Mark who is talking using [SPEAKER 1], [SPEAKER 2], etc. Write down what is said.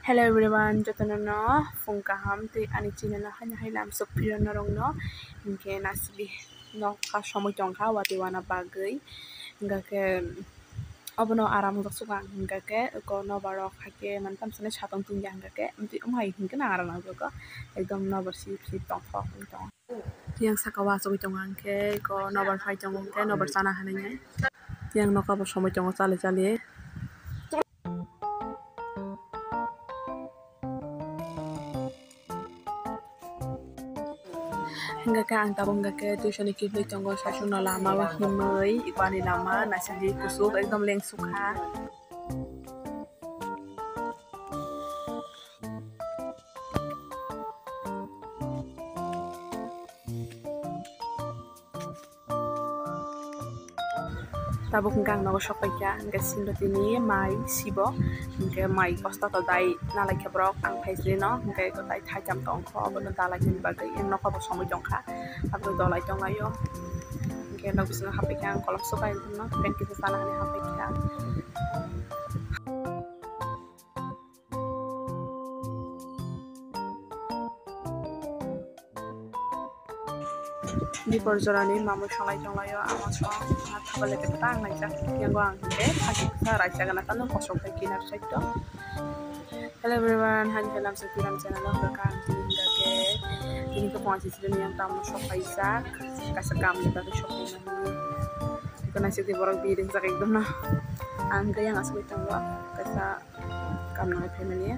[SPEAKER 1] Hello everyone, jotono no phung kaham tei ani china no hanya hailam sokpiro norong no hingke nasibi no ka somoi tongkha wati wana bagui hingka ke obono aram ungka suka hingka ke ko nobar rok haike mantam sane satong tungya hingka ke amtui umhai hingke na arang najogo ekdom nobar si tongkho tong yang saka wa sogoi tongo hingke ko nobar phai tongo hingke nobar chana hanai yang noka bo somoi tongo chali chali hingga ke ang tabung hingga ke tuition ni kibli tongo sasung no lama wa himui ikwani lama nasidi kusuk ekdom leng sukha tabuk hingga ang nogo sokpaikya hingga sindo tini mai sibo hingga mai kosta to dai nalai kebrok ang phaisri no hingga ko dai thaitam tongkho abono dalai ni bagai yang noka bo somoi tongkha abo dalai tonglayo hingga nog bising hapaikya ang kolom sokai no pen kisa sana hani hapaikya di porjorani mamu shalai tonglayo amasong thabale ke tang naija yang go ang ke thaki sa raisa gana tanu kosok kai kinar saito. Hello everyone, hani helam sa tiram channel no ka hingga ke ini ko pangsi sini yang tamu shop Isaac kasakam ni ba shop ni ko na si borok bidding sa ekdom na ang yang asoi tongwa kasa kam na family ya.